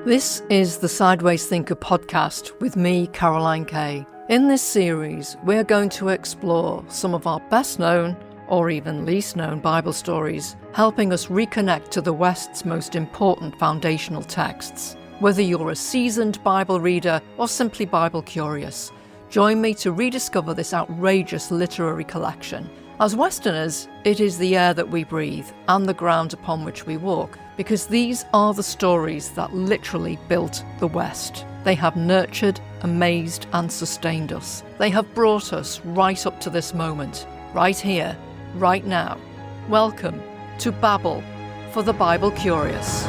This is the Sideways Thinker podcast with me, Caroline Kay. In this series, we're going to explore some of our best known or even least known Bible stories, helping us reconnect to the West's most important foundational texts. Whether you're a seasoned Bible reader or simply Bible curious, join me to rediscover this outrageous literary collection. As Westerners, it is the air that we breathe and the ground upon which we walk, because these are the stories that literally built the West. They have nurtured, amazed, and sustained us. They have brought us right up to this moment, right here, right now. Welcome to Babel for the Bible curious.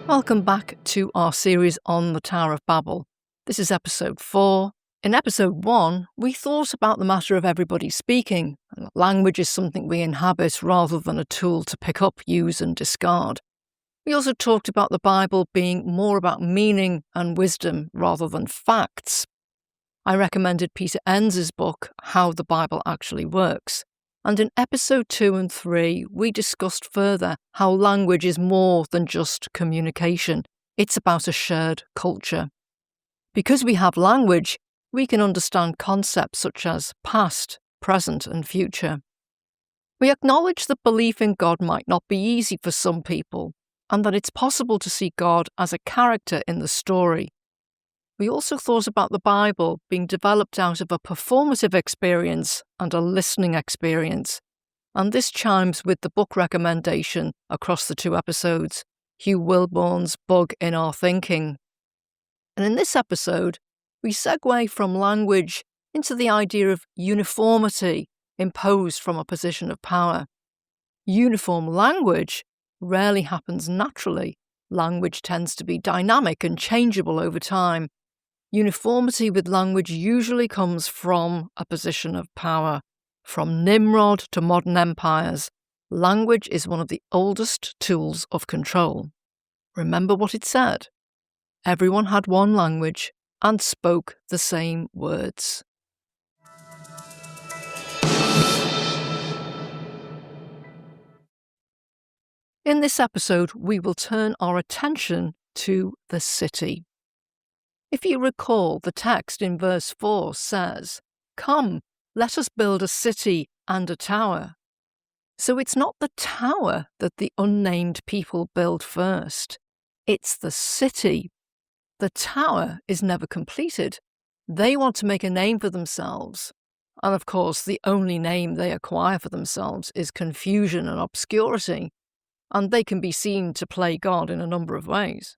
Welcome back to our series on the Tower of Babel. This is episode 4. In episode 1, we thought about the matter of everybody speaking, and that language is something we inhabit rather than a tool to pick up, use and discard. We also talked about the Bible being more about meaning and wisdom rather than facts. I recommended Peter Enns' book, How the Bible Actually Works. And in episode 2 and 3, we discussed further how language is more than just communication. It's about a shared culture. Because we have language, we can understand concepts such as past, present, and future. We acknowledge that belief in God might not be easy for some people, and that it's possible to see God as a character in the story. We also thought about the Bible being developed out of a performative experience and a listening experience, and this chimes with the book recommendation across the 2 episodes, Hugh Wilborn's Bug in Our Thinking. And in this episode, we segue from language into the idea of uniformity imposed from a position of power. Uniform language rarely happens naturally. Language tends to be dynamic and changeable over time. Uniformity with language usually comes from a position of power. From Nimrod to modern empires, language is one of the oldest tools of control. Remember what it said. Everyone had one language and spoke the same words. In this episode, we will turn our attention to the city. If you recall, the text in verse 4 says, "Come, let us build a city and a tower." So it's not the tower that the unnamed people build first. It's the city. The tower is never completed. They want to make a name for themselves. And of course, the only name they acquire for themselves is confusion and obscurity. And they can be seen to play God in a number of ways.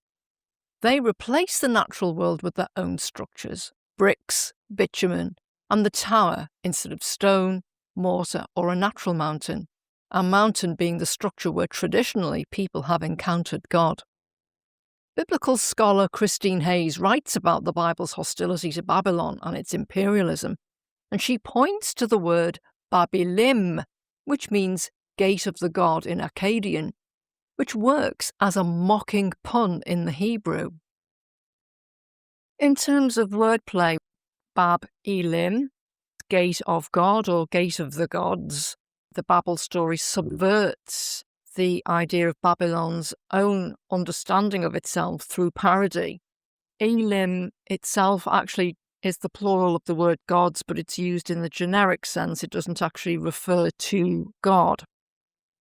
They replace the natural world with their own structures, bricks, bitumen, and the tower instead of stone, mortar, or a natural mountain, a mountain being the structure where traditionally people have encountered God. Biblical scholar Christine Hayes writes about the Bible's hostility to Babylon and its imperialism, and she points to the word Babilim, which means gate of the god in Akkadian, which works as a mocking pun in the Hebrew. In terms of wordplay, Bab Elim, gate of God or gate of the gods, the Babel story subverts the idea of Babylon's own understanding of itself through parody. Elim itself actually is the plural of the word gods, but it's used in the generic sense. It doesn't actually refer to God.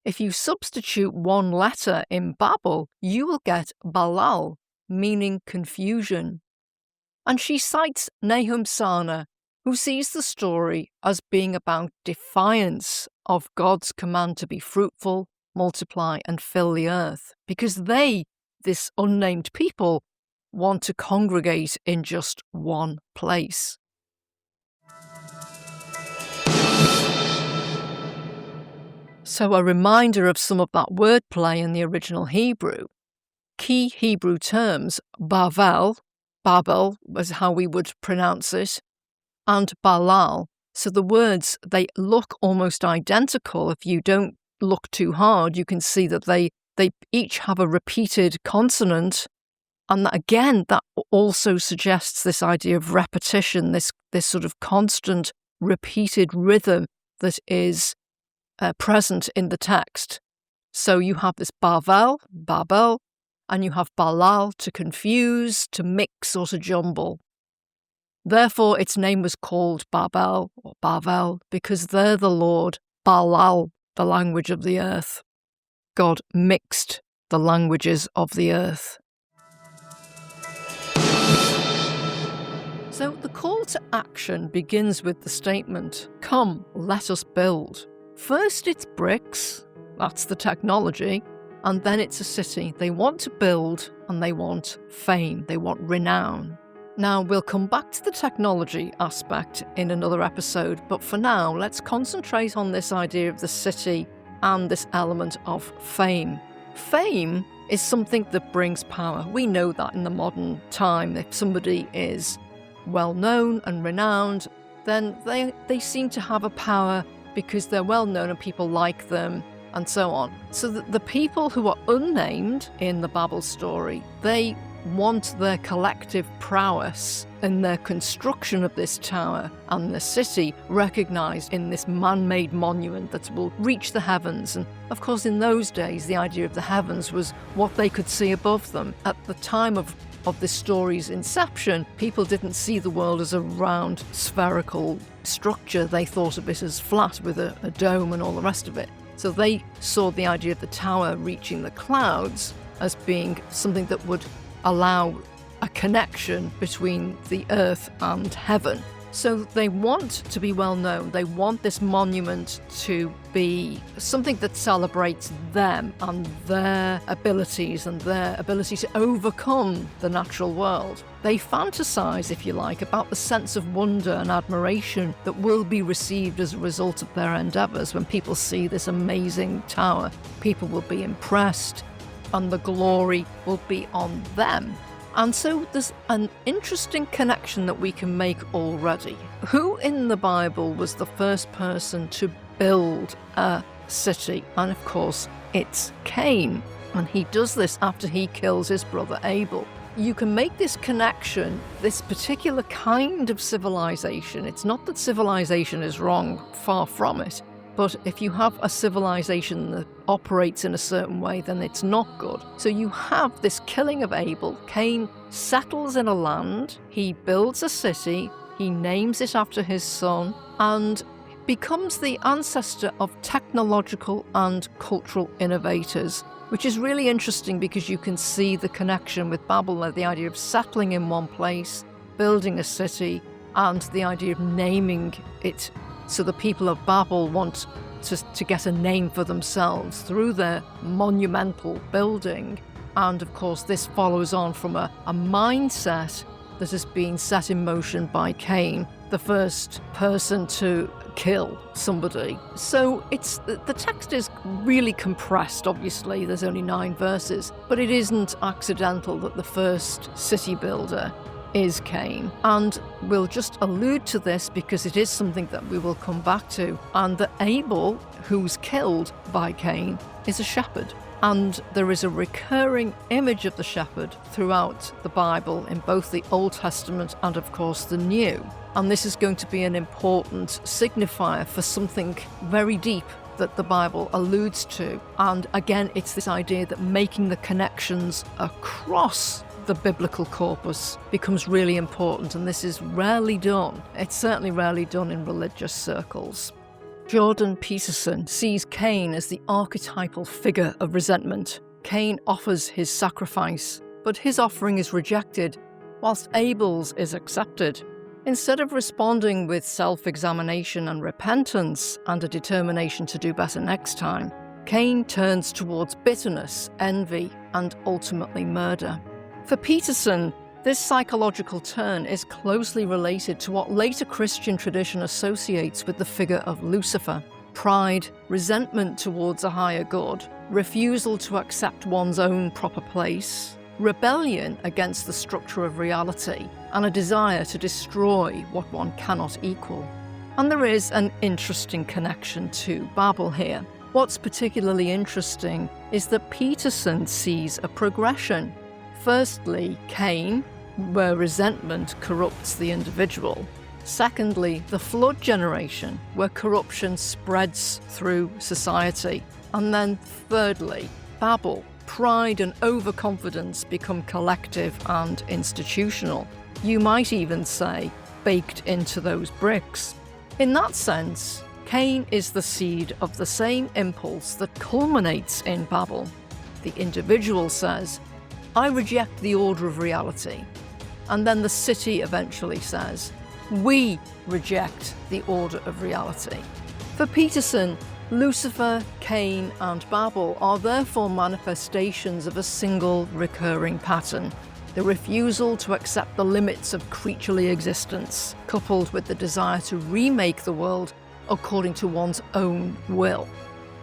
If you substitute one letter in Babel, you will get Balal, meaning confusion. And she cites Nahum Sana, who sees the story as being about defiance of God's command to be fruitful, multiply, and fill the earth, because they, this unnamed people, want to congregate in just one place. So a reminder of some of that wordplay in the original Hebrew. Key Hebrew terms, Babel was how we would pronounce it, and Balal. So the words, they look almost identical. If you don't look too hard, you can see that they each have a repeated consonant And that, again, that also suggests this idea of repetition, this sort of constant repeated rhythm that is present in the text. So you have this Babel, and you have Balal, to confuse, to mix, or to jumble. Therefore, its name was called Babel, or Bavel, because there the Lord, Balal, the language of the earth. God mixed the languages of the earth. So the call to action begins with the statement, "Come, let us build." First it's bricks, that's the technology, and then it's a city. They want to build and they want fame, they want renown. Now we'll come back to the technology aspect in another episode, but for now let's concentrate on this idea of the city and this element of fame. Fame is something that brings power. We know that in the modern time, if somebody is well known and renowned, then they seem to have a power because they're well known and people like them and so on. So that the people who are unnamed in the Babel story, they want their collective prowess and their construction of this tower and the city recognised in this man-made monument that will reach the heavens. And of course in those days the idea of the heavens was what they could see above them. At the time of this story's inception, people didn't see the world as a round spherical structure. They thought of it as flat with a dome and all the rest of it. So they saw the idea of the tower reaching the clouds as being something that would allow a connection between the earth and heaven. So they want to be well known. They want this monument to be something that celebrates them and their abilities and their ability to overcome the natural world. They fantasize, if you like, about the sense of wonder and admiration that will be received as a result of their endeavors. When people see this amazing tower, people will be impressed and the glory will be on them. And so there's an interesting connection that we can make already. Who in the Bible was the first person to build a city? And of course, it's Cain. And he does this after he kills his brother Abel. You can make this connection, this particular kind of civilization. It's not that civilization is wrong, far from it. But if you have a civilization that operates in a certain way, then it's not good. So you have this killing of Abel. Cain settles in a land, he builds a city, he names it after his son, and becomes the ancestor of technological and cultural innovators, which is really interesting because you can see the connection with Babel, the idea of settling in one place, building a city, and the idea of naming it. So the people of Babel want to get a name for themselves through their monumental building. And of course, this follows on from a mindset that has been set in motion by Cain, the first person to kill somebody. So the text is really compressed, obviously. There's only 9 verses, but it isn't accidental that the first city builder is Cain. And we'll just allude to this because it is something that we will come back to. And that Abel, who's killed by Cain, is a shepherd. And there is a recurring image of the shepherd throughout the Bible in both the Old Testament and, of course, the New. And this is going to be an important signifier for something very deep that the Bible alludes to. And again, it's this idea that making the connections across the biblical corpus becomes really important, and this is rarely done. It's certainly rarely done in religious circles. Jordan Peterson sees Cain as the archetypal figure of resentment. Cain offers his sacrifice, but his offering is rejected, whilst Abel's is accepted. Instead of responding with self-examination and repentance and a determination to do better next time, Cain turns towards bitterness, envy, and ultimately murder. For Peterson, this psychological turn is closely related to what later Christian tradition associates with the figure of Lucifer: pride, resentment towards a higher good, refusal to accept one's own proper place, rebellion against the structure of reality, and a desire to destroy what one cannot equal. And there is an interesting connection to Babel here. What's particularly interesting is that Peterson sees a progression. Firstly, Cain, where resentment corrupts the individual. Secondly, the flood generation, where corruption spreads through society. And then thirdly, Babel, pride and overconfidence become collective and institutional. You might even say, baked into those bricks. In that sense, Cain is the seed of the same impulse that culminates in Babel. The individual says, I reject the order of reality. And then the city eventually says, we reject the order of reality. For Peterson, Lucifer, Cain, and Babel are therefore manifestations of a single recurring pattern: the refusal to accept the limits of creaturely existence, coupled with the desire to remake the world according to one's own will.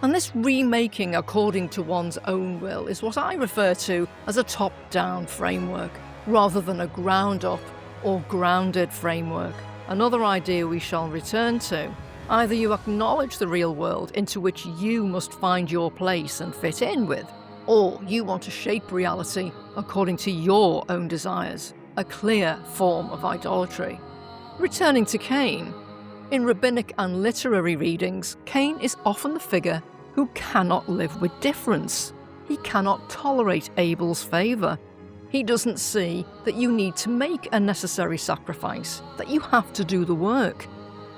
And this remaking according to one's own will is what I refer to as a top-down framework, rather than a ground-up or grounded framework, another idea we shall return to. Either you acknowledge the real world into which you must find your place and fit in with, or you want to shape reality according to your own desires, a clear form of idolatry. Returning to Cain, in rabbinic and literary readings, Cain is often the figure who cannot live with difference. He cannot tolerate Abel's favour. He doesn't see that you need to make a necessary sacrifice, that you have to do the work.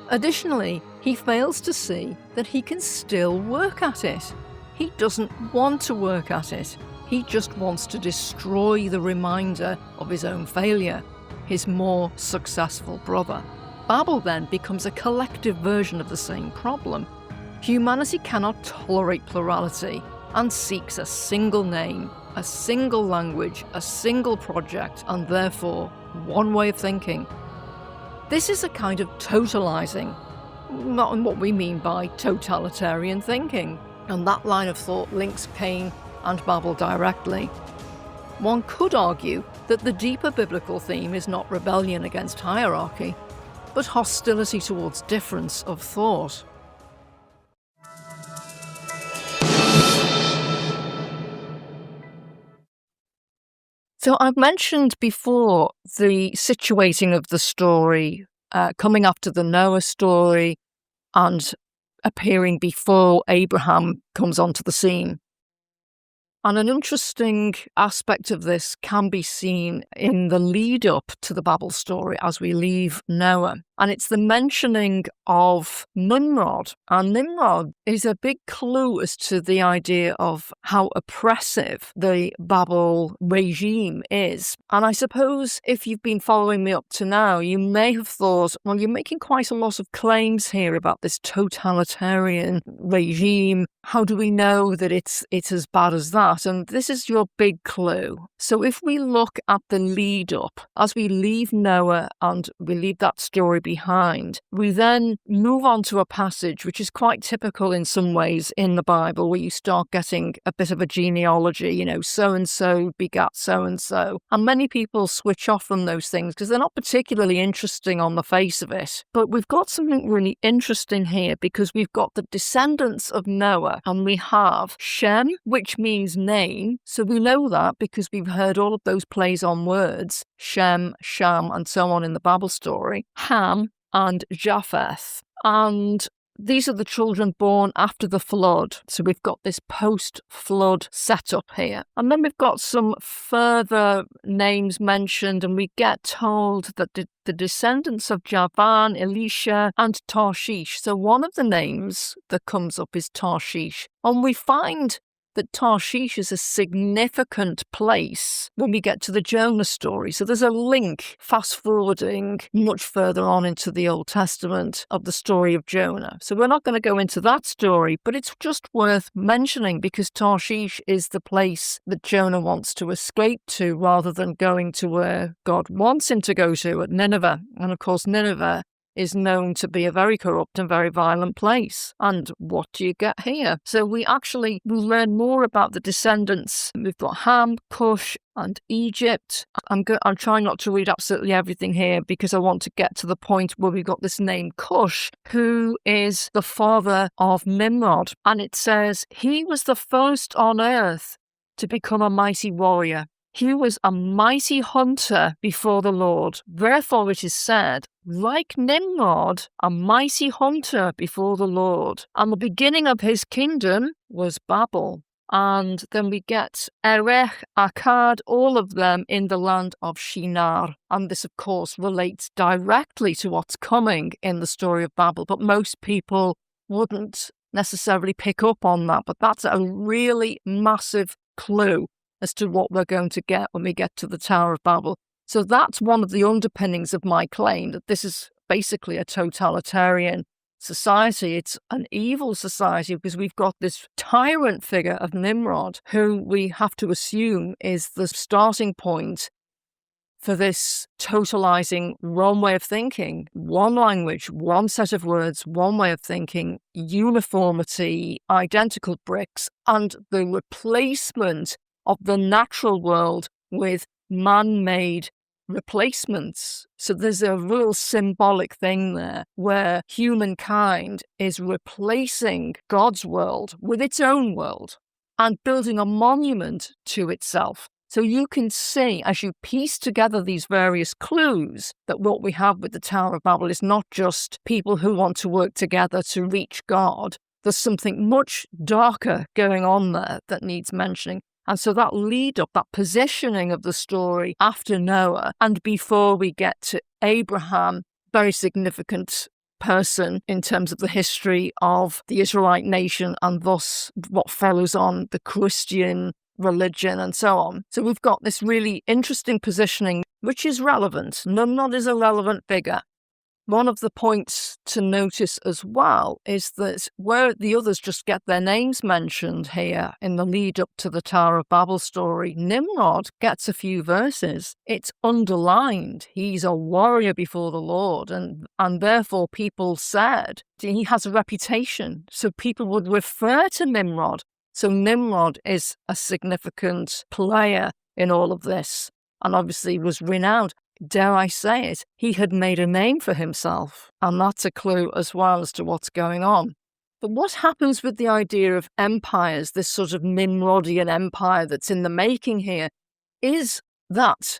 Additionally, he fails to see that he can still work at it. He doesn't want to work at it. He just wants to destroy the reminder of his own failure, his more successful brother. Babel then becomes a collective version of the same problem. Humanity cannot tolerate plurality and seeks a single name, a single language, a single project, and therefore one way of thinking. This is a kind of totalizing, not what we mean by totalitarian thinking, and that line of thought links Cain and Babel directly. One could argue that the deeper biblical theme is not rebellion against hierarchy, but hostility towards difference of thought. So I've mentioned before the situating of the story, coming after the Noah story and appearing before Abraham comes onto the scene. And an interesting aspect of this can be seen in the lead up to the Babel story as we leave Noah. And it's the mentioning of Nimrod. And Nimrod is a big clue as to the idea of how oppressive the Babel regime is. And I suppose if you've been following me up to now, you may have thought, well, you're making quite a lot of claims here about this totalitarian regime. How do we know that it's as bad as that? And this is your big clue. So if we look at the lead up, as we leave Noah and we leave that story behind, we then move on to a passage which is quite typical in some ways in the Bible, where you start getting a bit of a genealogy, so-and-so begat so-and-so. And many people switch off from those things because they're not particularly interesting on the face of it. But we've got something really interesting here, because we've got the descendants of Noah, and we have Shem, which means name. So we know that because we've heard all of those plays on words, Shem, Sham, and so on in the Babel story. Ham and Japheth. And these are the children born after the flood. So we've got this post-flood setup here. And then we've got some further names mentioned, and we get told that the descendants of Javan, Elisha, and Tarshish. So one of the names that comes up is Tarshish. And we find that Tarshish is a significant place when we get to the Jonah story. So there's a link, fast-forwarding much further on into the Old Testament, of the story of Jonah. So we're not going to go into that story, but it's just worth mentioning because Tarshish is the place that Jonah wants to escape to rather than going to where God wants him to go to, at Nineveh. And of course, Nineveh is known to be a very corrupt and very violent place. And what do you get here? So we learn more about the descendants. We've got Ham, Cush, and Egypt. I'm trying not to read absolutely everything here because I want to get to the point where we've got this name Cush, who is the father of Nimrod. And it says, he was the first on earth to become a mighty warrior. He was a mighty hunter before the Lord. Therefore it is said, like Nimrod, a mighty hunter before the Lord. And the beginning of his kingdom was Babel. And then we get Erech, Akkad, all of them in the land of Shinar. And this, of course, relates directly to what's coming in the story of Babel. But most people wouldn't necessarily pick up on that. But that's a really massive clue as to what we're going to get when we get to the Tower of Babel. So that's one of the underpinnings of my claim, that this is basically a totalitarian society. It's an evil society because we've got this tyrant figure of Nimrod, who we have to assume is the starting point for this totalizing one way of thinking, one language, one set of words, one way of thinking, uniformity, identical bricks, and the replacement of the natural world with man-made replacements. So there's a real symbolic thing there where humankind is replacing God's world with its own world and building a monument to itself. So you can see, as you piece together these various clues, that what we have with the Tower of Babel is not just people who want to work together to reach God. There's something much darker going on there that needs mentioning. And so that lead up, that positioning of the story after Noah and before we get to Abraham, very significant person in terms of the history of the Israelite nation and thus what follows on the Christian religion and so on. So we've got this really interesting positioning, which is relevant. Nimrod is a relevant figure. One of the points to notice as well is that where the others just get their names mentioned here in the lead up to the Tower of Babel story, Nimrod gets a few verses. It's underlined. He's a warrior before the Lord, and therefore people said he has a reputation. So people would refer to Nimrod. So Nimrod is a significant player in all of this, and obviously was renowned. Dare I say it, he had made a name for himself, and that's a clue as well as to what's going on. But what happens with the idea of empires, this sort of Nimrodian empire that's in the making here, is that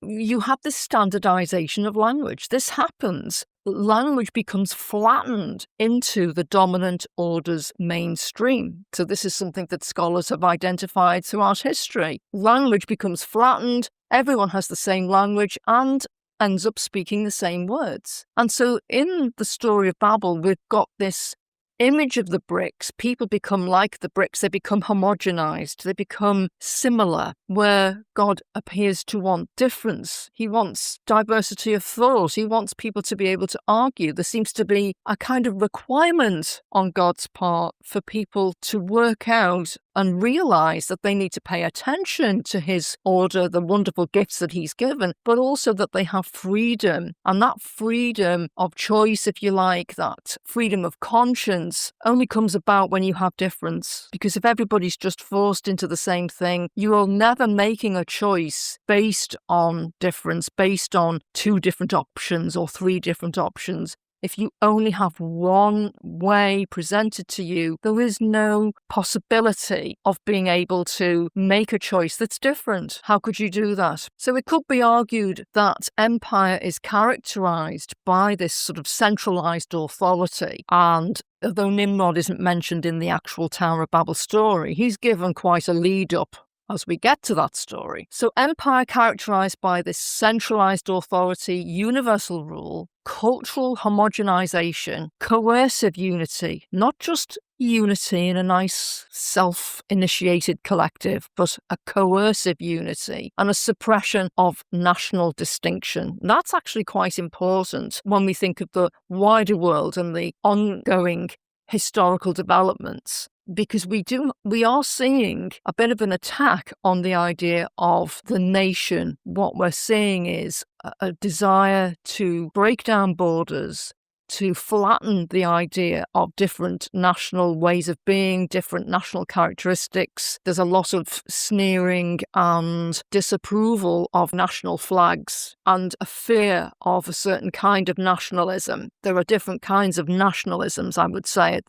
you have this standardization of language. This happens. Language becomes flattened into the dominant order's mainstream. So this is something that scholars have identified throughout history. Language becomes flattened, everyone has the same language and ends up speaking the same words. And so in the story of Babel, we've got this image of the bricks. People become like the bricks. They become homogenized. They become similar, where God appears to want difference. He wants diversity of thought. He wants people to be able to argue. There seems to be a kind of requirement on God's part for people to work out and realize that they need to pay attention to his order, the wonderful gifts that he's given, but also that they have freedom. And that freedom of choice, if you like, that freedom of conscience only comes about when you have difference. Because if everybody's just forced into the same thing, you are never making a choice based on difference, based on two different options or three different options. If you only have one way presented to you, there is no possibility of being able to make a choice that's different. How could you do that? So it could be argued that empire is characterized by this sort of centralized authority. And although Nimrod isn't mentioned in the actual Tower of Babel story, he's given quite a lead up as we get to that story. So empire characterized by this centralized authority, universal rule, cultural homogenization, coercive unity, not just unity in a nice self-initiated collective, but a coercive unity and a suppression of national distinction. That's actually quite important when we think of the wider world and the ongoing historical developments. Because we are seeing a bit of an attack on the idea of the nation. What we're seeing is a desire to break down borders, to flatten the idea of different national ways of being, different national characteristics. There's a lot of sneering and disapproval of national flags and a fear of a certain kind of nationalism. There are different kinds of nationalisms, I would say.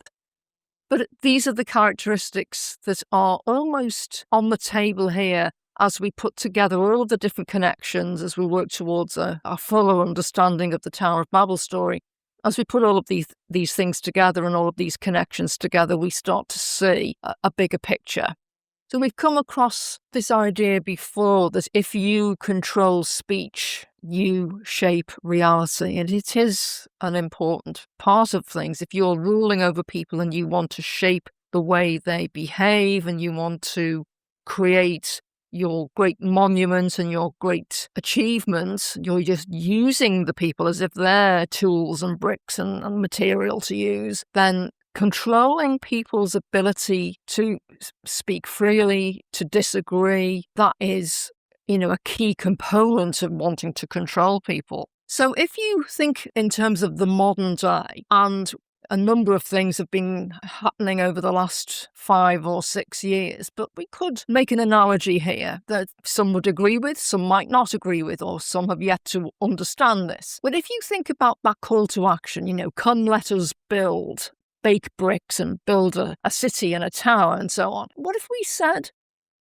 But these are the characteristics that are almost on the table here as we put together all of the different connections, as we work towards a fuller understanding of the Tower of Babel story, as we put all of these things together and all of these connections together, we start to see a bigger picture. So we've come across this idea before that if you control speech, you shape reality. And it is an important part of things. If you're ruling over people and you want to shape the way they behave and you want to create your great monuments and your great achievements, you're just using the people as if they're tools and bricks and material to use, then controlling people's ability to speak freely, to disagree, that is, a key component of wanting to control people. So if you think in terms of the modern day, and a number of things have been happening over the last 5 or 6 years, but we could make an analogy here that some would agree with, some might not agree with, or some have yet to understand this. But if you think about that call to action, come let us build, bake bricks and build a city and a tower and so on. What if we said,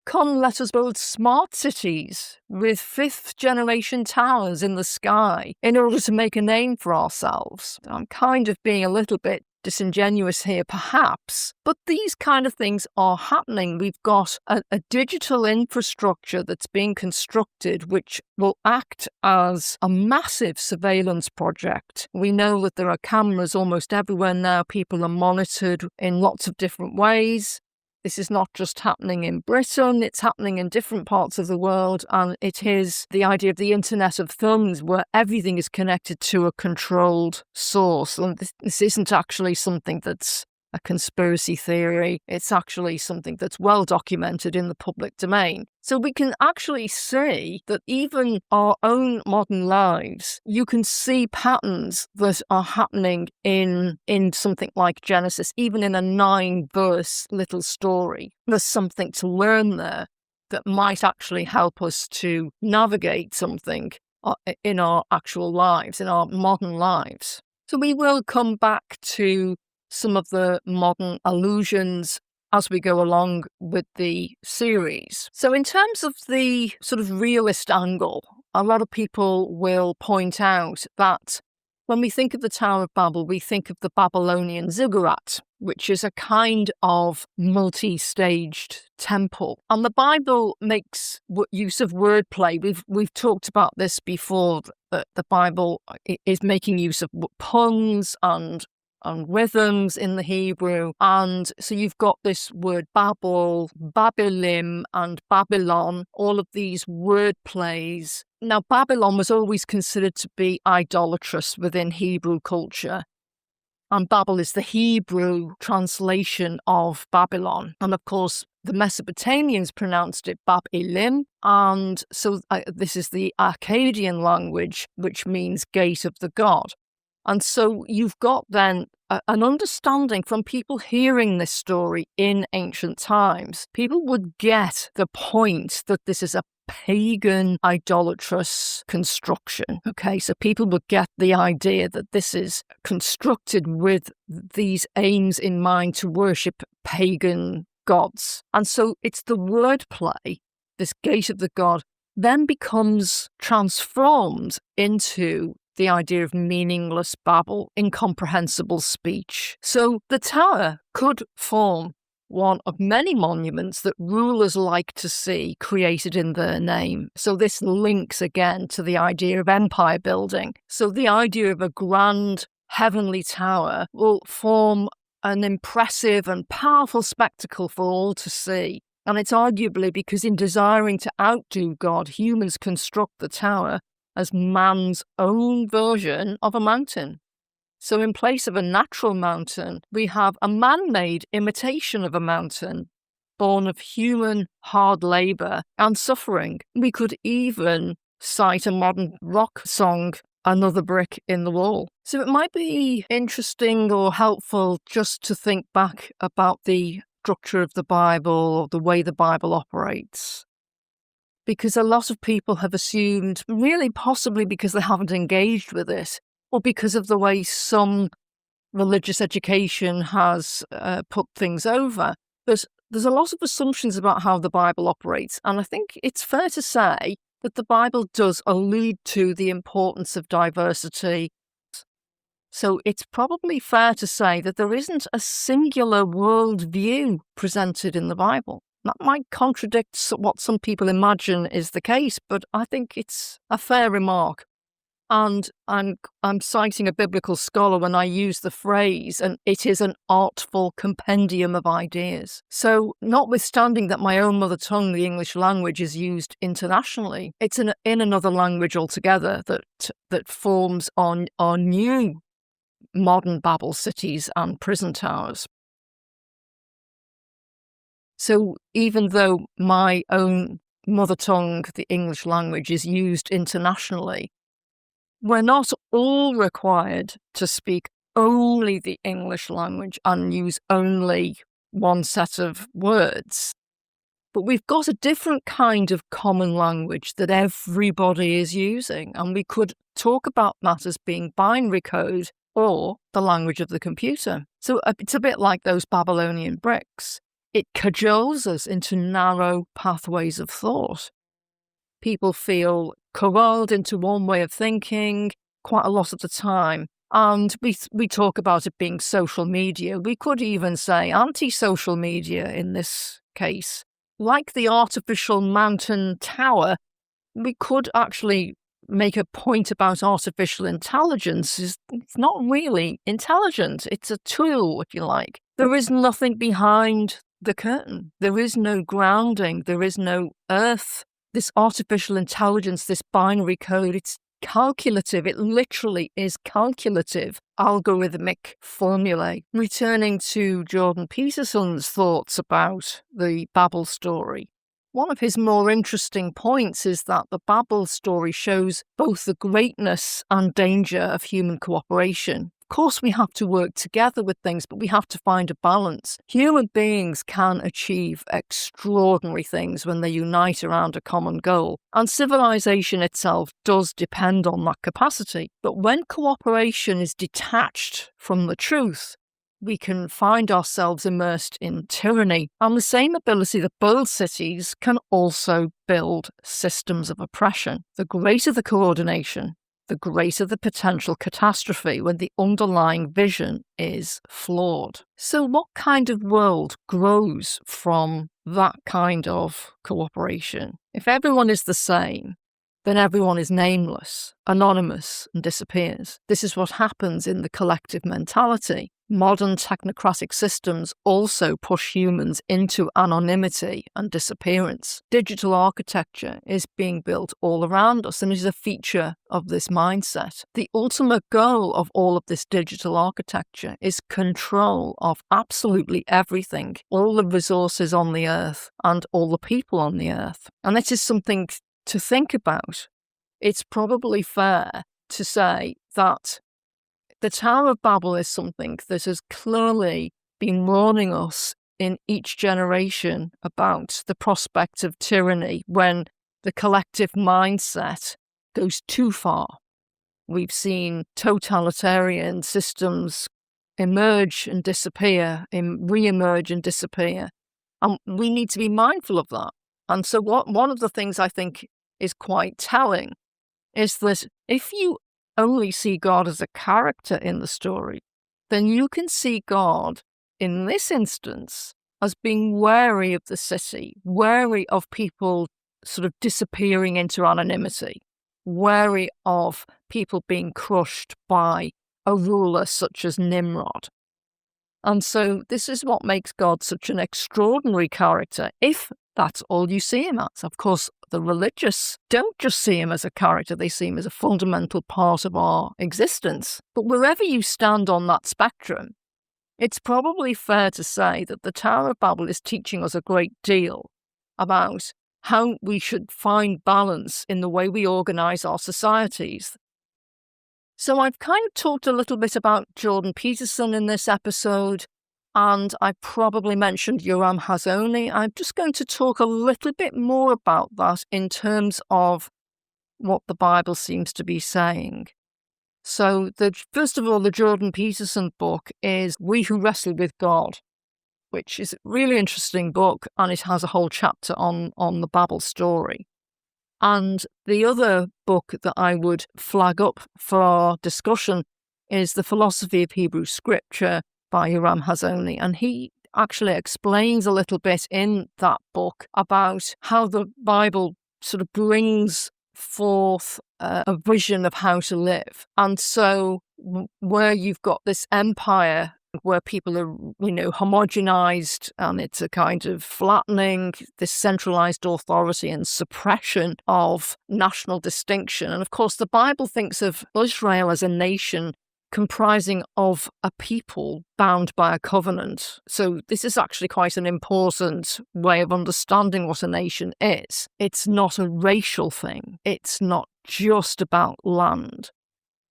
come let us build smart cities with 5th generation towers in the sky in order to make a name for ourselves? I'm kind of being a little bit disingenuous here, perhaps, but these kind of things are happening. We've got a digital infrastructure that's being constructed which will act as a massive surveillance project. We know that there are cameras almost everywhere now. People are monitored in lots of different ways. This is not just happening in Britain, it's happening in different parts of the world, and it is the idea of the Internet of Things where everything is connected to a controlled source. And this isn't actually something that's a conspiracy theory, it's actually something that's well documented in the public domain. So we can actually see that even our own modern lives, you can see patterns that are happening in something like Genesis, even in a 9-verse little story. There's something to learn there that might actually help us to navigate something in our actual lives, in our modern lives. So we will come back to some of the modern allusions as we go along with the series. So in terms of the sort of realist angle, a lot of people will point out that when we think of the Tower of Babel, we think of the Babylonian ziggurat, which is a kind of multi-staged temple. And the Bible makes use of wordplay. We've talked about this before, that the Bible is making use of puns and rhythms in the Hebrew. And so you've got this word Babel, Babelim, and Babylon, all of these word plays. Now, Babylon was always considered to be idolatrous within Hebrew culture. And Babel is the Hebrew translation of Babylon. And of course, the Mesopotamians pronounced it Bab-elim. And so this is the Akkadian language, which means gate of the god. And so you've got then an understanding from people hearing this story in ancient times. People would get the point that this is a pagan, idolatrous construction. Okay, so people would get the idea that this is constructed with these aims in mind to worship pagan gods. And so it's the wordplay, this gate of the god, then becomes transformed into the idea of meaningless babble, incomprehensible speech. So the tower could form one of many monuments that rulers like to see created in their name. So this links again to the idea of empire building. So the idea of a grand heavenly tower will form an impressive and powerful spectacle for all to see. And it's arguably because in desiring to outdo God, humans construct the tower as man's own version of a mountain. So in place of a natural mountain, we have a man-made imitation of a mountain, born of human hard labour and suffering. We could even cite a modern rock song, Another Brick in the Wall. So it might be interesting or helpful just to think back about the structure of the Bible or the way the Bible operates. Because a lot of people have assumed, really possibly because they haven't engaged with it, or because of the way some religious education has put things over, that there's a lot of assumptions about how the Bible operates, and I think it's fair to say that the Bible does allude to the importance of diversity. So it's probably fair to say that there isn't a singular worldview presented in the Bible. That might contradict what some people imagine is the case, but I think it's a fair remark. And I'm citing a biblical scholar when I use the phrase, and it is an artful compendium of ideas. So notwithstanding that my own mother tongue, the English language, is used internationally, it's in another language altogether that forms on our new modern Babel cities and prison towers. So even though my own mother tongue, the English language, is used internationally, we're not all required to speak only the English language and use only one set of words. But we've got a different kind of common language that everybody is using, and we could talk about that as being binary code or the language of the computer. So it's a bit like those Babylonian bricks. It cajoles us into narrow pathways of thought. People feel corralled into one way of thinking quite a lot of the time. And we talk about it being social media. We could even say anti-social media in this case. Like the artificial mountain tower, we could actually make a point about artificial intelligence. It's not really intelligent. It's a tool, if you like. There is nothing behind the curtain. There is no grounding. There is no earth. This artificial intelligence, this binary code, it's calculative. It literally is calculative, algorithmic formulae. Returning to Jordan Peterson's thoughts about the Babel story, one of his more interesting points is that the Babel story shows both the greatness and danger of human cooperation. Of course, we have to work together with things, but we have to find a balance. Human beings can achieve extraordinary things when they unite around a common goal, and civilization itself does depend on that capacity. But when cooperation is detached from the truth, we can find ourselves immersed in tyranny, and the same ability that builds cities can also build systems of oppression. The greater the coordination, the greater the potential catastrophe when the underlying vision is flawed. So what kind of world grows from that kind of cooperation? If everyone is the same, then everyone is nameless, anonymous, and disappears. This is what happens in the collective mentality. Modern technocratic systems also push humans into anonymity and disappearance. Digital architecture is being built all around us and is a feature of this mindset. The ultimate goal of all of this digital architecture is control of absolutely everything, all the resources on the earth and all the people on the earth. And this is something to think about. It's probably fair to say that the Tower of Babel is something that has clearly been warning us in each generation about the prospect of tyranny when the collective mindset goes too far. We've seen totalitarian systems emerge and disappear, re-emerge and disappear. And we need to be mindful of that. And so one of the things I think is quite telling is that if you only see God as a character in the story, then you can see God in this instance as being wary of the city, wary of people sort of disappearing into anonymity, wary of people being crushed by a ruler such as Nimrod. And so this is what makes God such an extraordinary character, if that's all you see him as. Of course, the religious don't just see him as a character, they see him as a fundamental part of our existence. But wherever you stand on that spectrum, it's probably fair to say that the Tower of Babel is teaching us a great deal about how we should find balance in the way we organise our societies. So I've kind of talked a little bit about Jordan Peterson in this episode, and I probably mentioned Yoram Hazony. I'm just going to talk a little bit more about that in terms of what the Bible seems to be saying. So first of all, the Jordan Peterson book is We Who Wrestle with God. which is a really interesting book, and it has a whole chapter on the Babel story. And the other book that I would flag up for our discussion is The Philosophy of Hebrew Scripture by Yoram Hazony. And he actually explains a little bit in that book about how the Bible sort of brings forth a vision of how to live. And so where you've got this empire where people are, homogenized, and it's a kind of flattening, this centralized authority and suppression of national distinction. And of course, the Bible thinks of Israel as a nation comprising of a people bound by a covenant. So this is actually quite an important way of understanding what a nation is. It's not a racial thing. It's not just about land.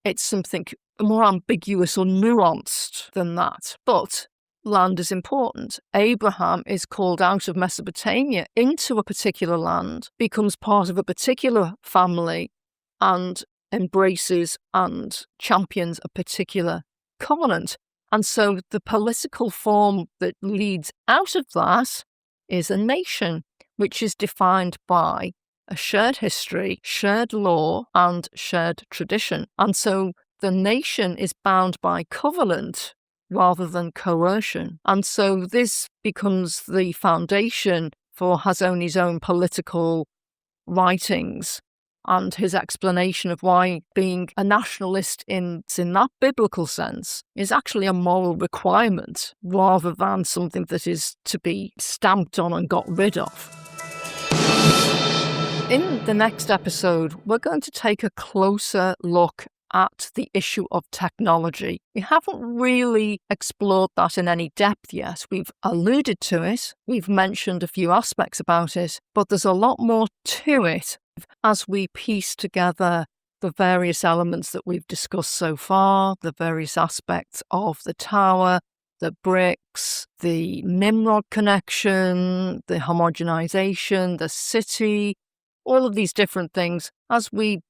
It's something more ambiguous or nuanced than that. But land is important. Abraham is called out of Mesopotamia into a particular land, becomes part of a particular family, and embraces and champions a particular covenant. And so the political form that leads out of that is a nation, which is defined by a shared history, shared law, and shared tradition. And so the nation is bound by covenant rather than coercion. And so this becomes the foundation for Hazony's own political writings and his explanation of why being a nationalist in that biblical sense is actually a moral requirement rather than something that is to be stamped on and got rid of. In the next episode, we're going to take a closer look at the issue of technology. We haven't really explored that in any depth yet. We've alluded to it, we've mentioned a few aspects about it, but there's a lot more to it as we piece together the various elements that we've discussed so far, the various aspects of the tower, the bricks, the Nimrod connection, the homogenization, the city, all of these different things. As we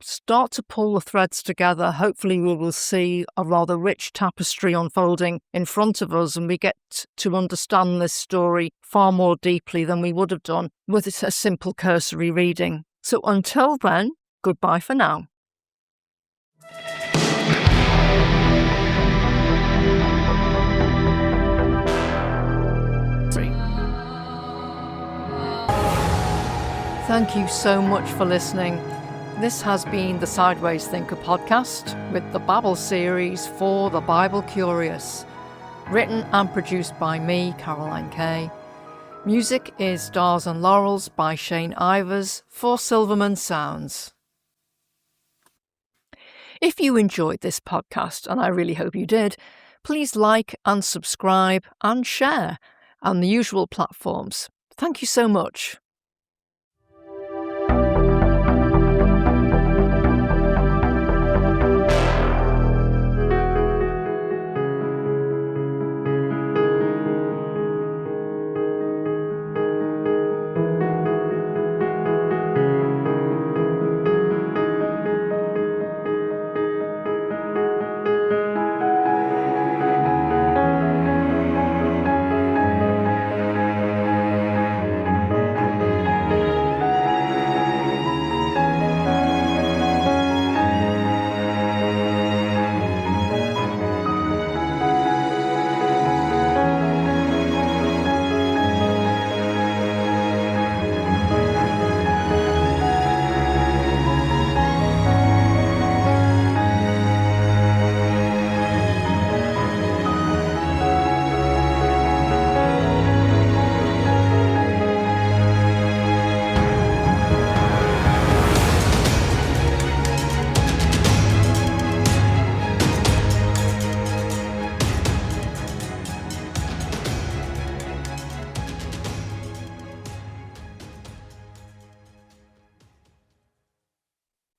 start to pull the threads together, hopefully we will see a rather rich tapestry unfolding in front of us, and we get to understand this story far more deeply than we would have done with a simple cursory reading. So until then, goodbye for now. Thank you so much for listening. This has been the Sideways Thinker podcast with the Babel series for the Bible Curious, written and produced by me, Caroline Kay. Music is Stars and Laurels by Shane Ivers for Silverman Sounds. If you enjoyed this podcast, and I really hope you did, please like and subscribe and share on the usual platforms. Thank you so much.